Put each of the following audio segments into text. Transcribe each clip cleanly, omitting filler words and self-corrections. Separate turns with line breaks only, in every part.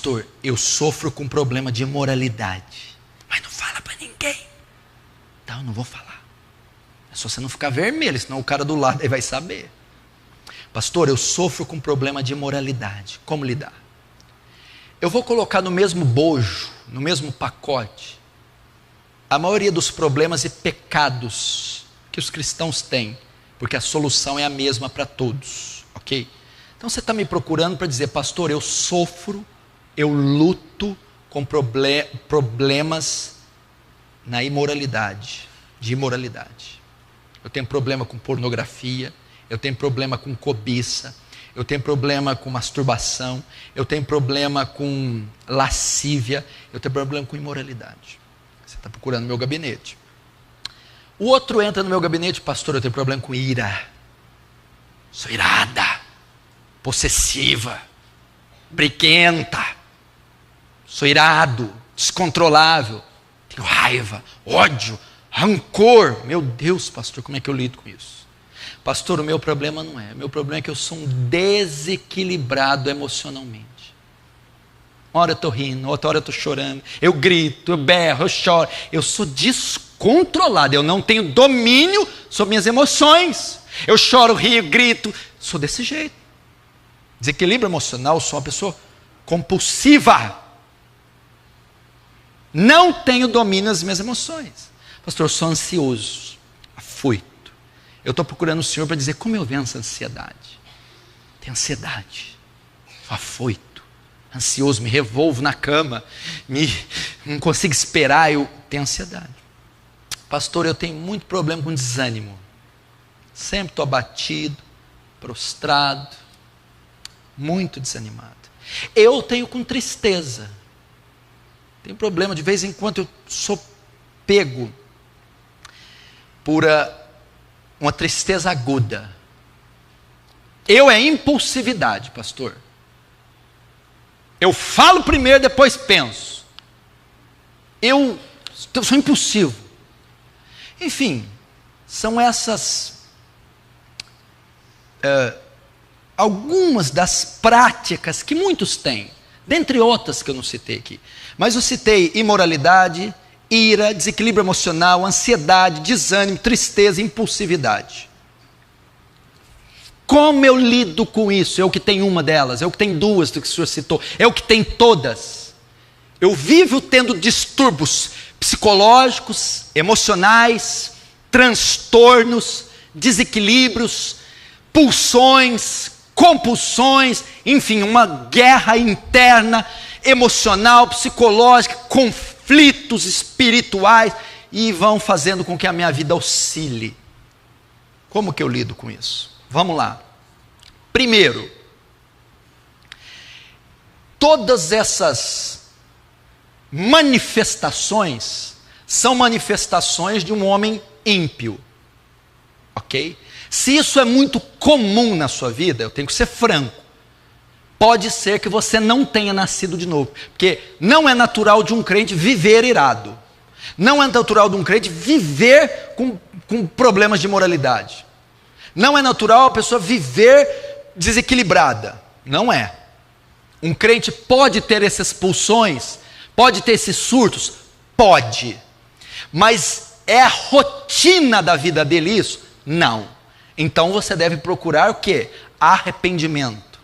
Pastor, eu sofro com problema de imoralidade. Mas não fala para ninguém. Então eu não vou falar. É só você não ficar vermelho, senão o cara do lado aí vai saber. Pastor, eu sofro com problema de imoralidade. Como lidar? Eu vou colocar no mesmo bojo, no mesmo pacote, a maioria dos problemas e pecados que os cristãos têm, porque a solução é a mesma para todos, ok? Então você está me procurando para dizer, pastor, eu sofro, eu luto com problemas na imoralidade, de imoralidade. Eu tenho problema com pornografia, eu tenho problema com cobiça, eu tenho problema com masturbação, eu tenho problema com lascívia, eu tenho problema com imoralidade. Você está procurando meu gabinete. O outro entra no meu gabinete, pastor, eu tenho problema com ira. Sou irada, possessiva, briguenta, sou irado, descontrolável, tenho raiva, ódio, rancor. Meu Deus, pastor, como é que eu lido com isso? Pastor, o meu problema não é. O meu problema é que eu sou um desequilibrado emocionalmente. Uma hora eu estou rindo, outra hora eu estou chorando, eu grito, eu berro, eu choro. Eu sou descontrolado, eu não tenho domínio sobre minhas emoções. Eu choro, rio, grito, sou desse jeito. Desequilíbrio emocional, sou uma pessoa compulsiva. Não tenho domínio das minhas emoções. Pastor, eu sou ansioso, afoito. Eu estou procurando o Senhor para dizer como eu venço a ansiedade. Tenho ansiedade, sou afoito, ansioso, me revolvo na cama, não consigo esperar, eu tenho ansiedade. Pastor, eu tenho muito problema com desânimo. Sempre estou abatido, prostrado, muito desanimado. Eu tenho com tristeza. Tenho problema, de vez em quando eu sou pego por uma tristeza aguda. Eu é impulsividade, pastor. Eu falo primeiro, depois penso. Eu sou impulsivo. Enfim, são essas algumas das práticas que muitos têm, dentre outras que eu não citei aqui. Mas eu citei imoralidade, ira, desequilíbrio emocional, ansiedade, desânimo, tristeza, impulsividade. Como eu lido com isso? Eu que tenho uma delas, eu que tenho duas do que o senhor citou, eu que tenho todas. Eu vivo tendo distúrbios psicológicos, emocionais, transtornos, desequilíbrios, pulsões, compulsões, enfim, uma guerra interna, emocional, psicológica, conflitos espirituais, e vão fazendo com que a minha vida oscile. Como que eu lido com isso? Vamos lá. Primeiro, todas essas manifestações são manifestações de um homem ímpio, ok? Se isso é muito comum na sua vida, eu tenho que ser franco. Pode ser que você não tenha nascido de novo, porque não é natural de um crente viver irado. Não é natural de um crente viver com problemas de moralidade. Não é natural a pessoa viver desequilibrada. Não é. Um crente pode ter essas pulsões, pode ter esses surtos? Pode. Mas é a rotina da vida dele isso? Não. Então você deve procurar o quê? Arrependimento.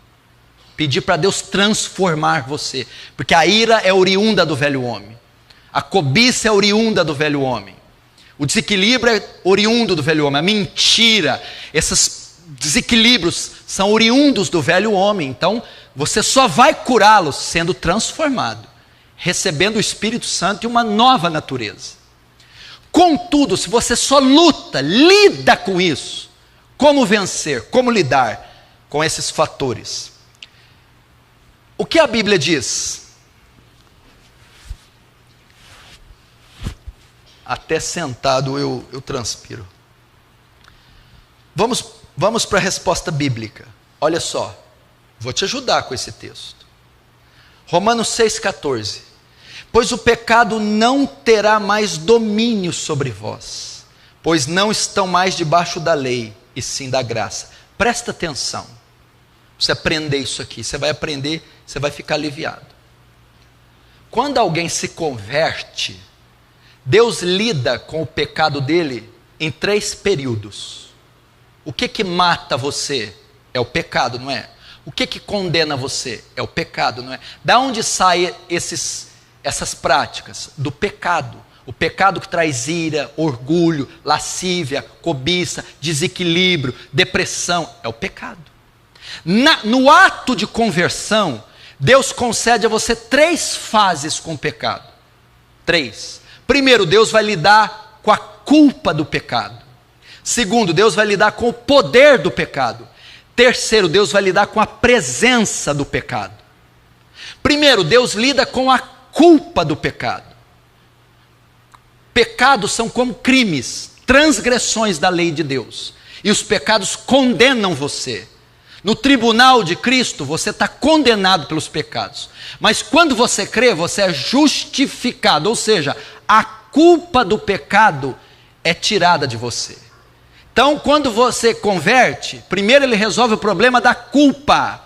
Pedir para Deus transformar você. Porque a ira é oriunda do velho homem. A cobiça é oriunda do velho homem. O desequilíbrio é oriundo do velho homem. A mentira, esses desequilíbrios são oriundos do velho homem. Então você só vai curá-los sendo transformado, recebendo o Espírito Santo e uma nova natureza. Contudo, se você só lida com isso, como vencer, como lidar com esses fatores? O que a Bíblia diz? Até sentado eu transpiro. Vamos para a resposta bíblica. Olha só, vou te ajudar com esse texto. Romanos 6,14. Pois o pecado não terá mais domínio sobre vós, pois não estão mais debaixo da lei, e sim da graça. Presta atenção. Você aprender isso aqui, você vai aprender, você vai ficar aliviado. Quando alguém se converte, Deus lida com o pecado dele em 3 períodos. O que mata você? É o pecado, não é? O que condena você? É o pecado, não é? Da onde saem essas práticas? Do pecado. O pecado que traz ira, orgulho, lascívia, cobiça, desequilíbrio, depressão, é o pecado. No ato de conversão, Deus concede a você 3 fases com o pecado. 3. Primeiro, Deus vai lidar com a culpa do pecado. Segundo, Deus vai lidar com o poder do pecado. Terceiro, Deus vai lidar com a presença do pecado. Primeiro, Deus lida com a culpa do pecado. Pecados são como crimes, transgressões da lei de Deus. E os pecados condenam você. No tribunal de Cristo, você está condenado pelos pecados. Mas quando você crê, você é justificado. Ou seja, a culpa do pecado é tirada de você. Então, quando você converte, primeiro ele resolve o problema da culpa.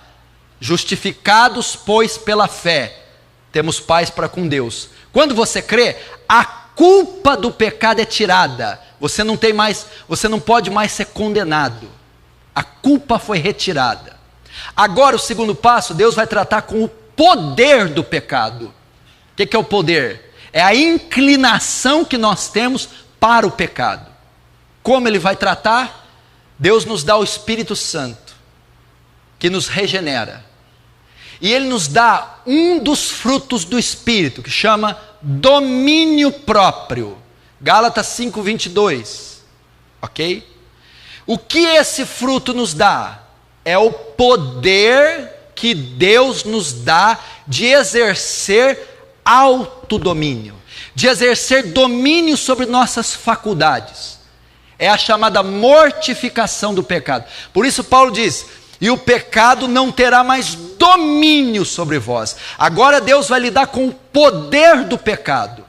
Justificados, pois, pela fé, temos paz para com Deus. Quando você crê, a culpa do pecado é tirada. Você não pode mais ser condenado. A culpa foi retirada. Agora, o segundo passo, Deus vai tratar com o poder do pecado. O que é o poder? É a inclinação que nós temos para o pecado. Como ele vai tratar? Deus nos dá o Espírito Santo, que nos regenera. E ele nos dá um dos frutos do Espírito, que chama domínio próprio. Gálatas 5:22. Ok? O que esse fruto nos dá? É o poder que Deus nos dá de exercer autodomínio, de exercer domínio sobre nossas faculdades. É a chamada mortificação do pecado. Por isso Paulo diz: e o pecado não terá mais domínio sobre vós. Agora Deus vai lidar com o poder do pecado.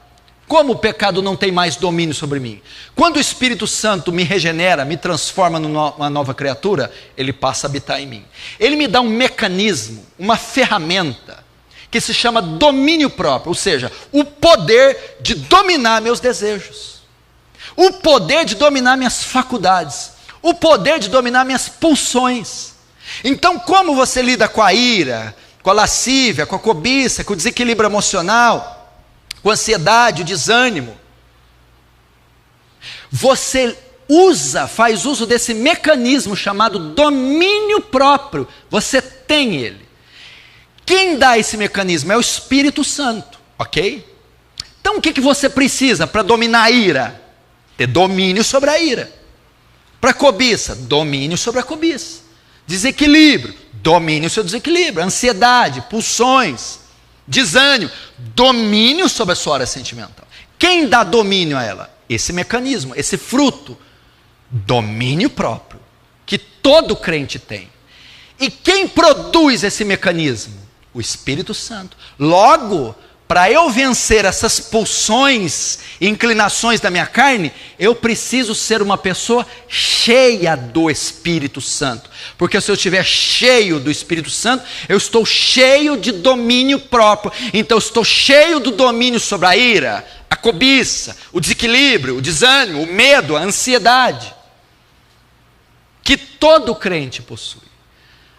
Como o pecado não tem mais domínio sobre mim? Quando o Espírito Santo me regenera, me transforma numa nova criatura, ele passa a habitar em mim. Ele me dá um mecanismo, uma ferramenta, que se chama domínio próprio, ou seja, o poder de dominar meus desejos, o poder de dominar minhas faculdades, o poder de dominar minhas pulsões. Então, como você lida com a ira, com a lascívia, com a cobiça, com o desequilíbrio emocional, com a ansiedade, o desânimo? Você faz uso desse mecanismo chamado domínio próprio. Você tem ele. Quem dá esse mecanismo? É o Espírito Santo, ok? Então o que você precisa para dominar a ira? Ter domínio sobre a ira. Para a cobiça, domínio sobre a cobiça. Desequilíbrio, domínio sobre o desequilíbrio. Ansiedade, pulsões, desânimo, domínio sobre a sua área sentimental. Quem dá domínio a ela? Esse mecanismo, esse fruto, domínio próprio, que todo crente tem. E quem produz esse mecanismo? O Espírito Santo. Logo, para eu vencer essas pulsões e inclinações da minha carne, eu preciso ser uma pessoa cheia do Espírito Santo. Porque se eu estiver cheio do Espírito Santo, eu estou cheio de domínio próprio. Então eu estou cheio do domínio sobre a ira, a cobiça, o desequilíbrio, o desânimo, o medo, a ansiedade, que todo crente possui.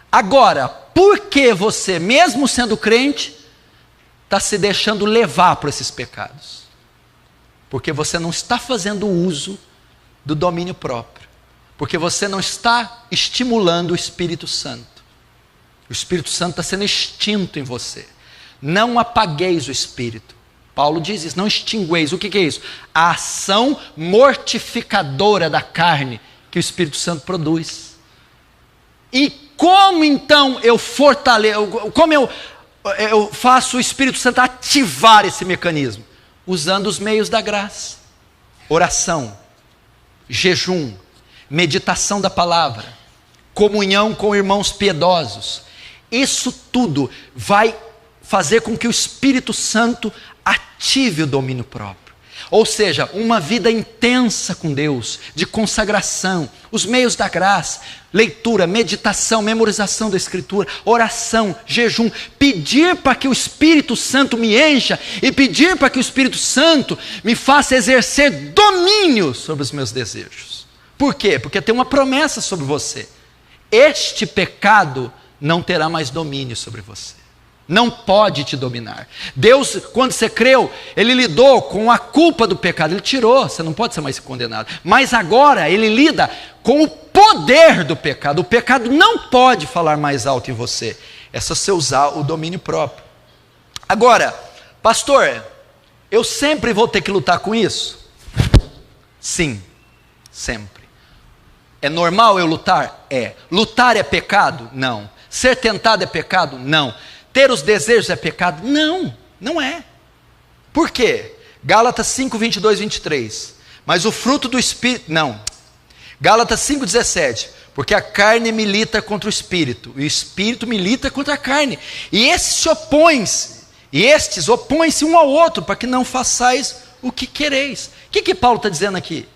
Agora, por que você, mesmo sendo crente, está se deixando levar por esses pecados? Porque você não está fazendo uso do domínio próprio. Porque você não está estimulando o Espírito Santo. O Espírito Santo está sendo extinto em você. Não apagueis o Espírito. Paulo diz isso, não extingueis. O que é isso? A ação mortificadora da carne que o Espírito Santo produz. E como então eu fortaleço, como eu faço o Espírito Santo ativar esse mecanismo? Usando os meios da graça. Oração, jejum, meditação da palavra, comunhão com irmãos piedosos. Isso tudo vai fazer com que o Espírito Santo ative o domínio próprio. Ou seja, uma vida intensa com Deus, de consagração, os meios da graça, leitura, meditação, memorização da Escritura, oração, jejum, pedir para que o Espírito Santo me encha e pedir para que o Espírito Santo me faça exercer domínio sobre os meus desejos. Por quê? Porque tem uma promessa sobre você. Este pecado não terá mais domínio sobre você. Não pode te dominar. Deus, quando você creu, Ele lidou com a culpa do pecado. Ele tirou, você não pode ser mais condenado. Mas agora Ele lida com o poder do pecado. O pecado não pode falar mais alto em você. É só você usar o domínio próprio. Agora, pastor, eu sempre vou ter que lutar com isso? Sim, sempre. É normal eu lutar? É. Lutar é pecado? Não. Ser tentado é pecado? Não. Ter os desejos é pecado? Não, não é. Por quê? Gálatas 5, 22, 23. Mas o fruto do Espírito... Não. Gálatas 5, 17. Porque a carne milita contra o Espírito, e o Espírito milita contra a carne. E estes opõem-se um ao outro, para que não façais o que quereis. O que Paulo está dizendo aqui?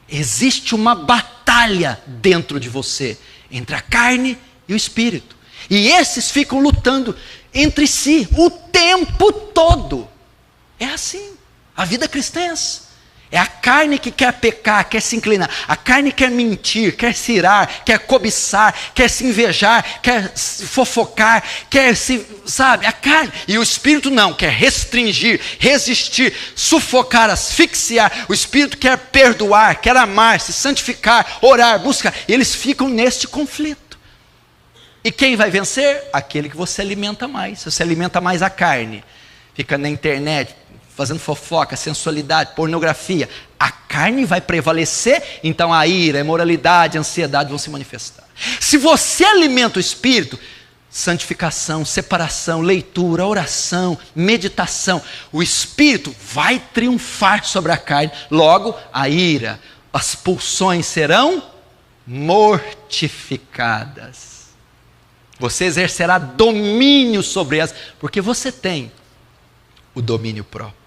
Existe uma batalha dentro de você, entre a carne e o Espírito. E esses ficam lutando entre si o tempo todo. É assim. A vida cristã é essa. É a carne que quer pecar, quer se inclinar. A carne quer mentir, quer se irar, quer cobiçar, quer se invejar, quer se fofocar, quer se... Sabe? A carne. E o Espírito não, quer restringir, resistir, sufocar, asfixiar. O Espírito quer perdoar, quer amar, se santificar, orar, buscar. E eles ficam neste conflito. E quem vai vencer? Aquele que você alimenta mais. Se você alimenta mais a carne, fica na internet, fazendo fofoca, sensualidade, pornografia, a carne vai prevalecer, então a ira, a imoralidade, a ansiedade vão se manifestar. Se você alimenta o Espírito, santificação, separação, leitura, oração, meditação, o Espírito vai triunfar sobre a carne, logo a ira, as pulsões serão mortificadas. Você exercerá domínio sobre elas, porque você tem o domínio próprio.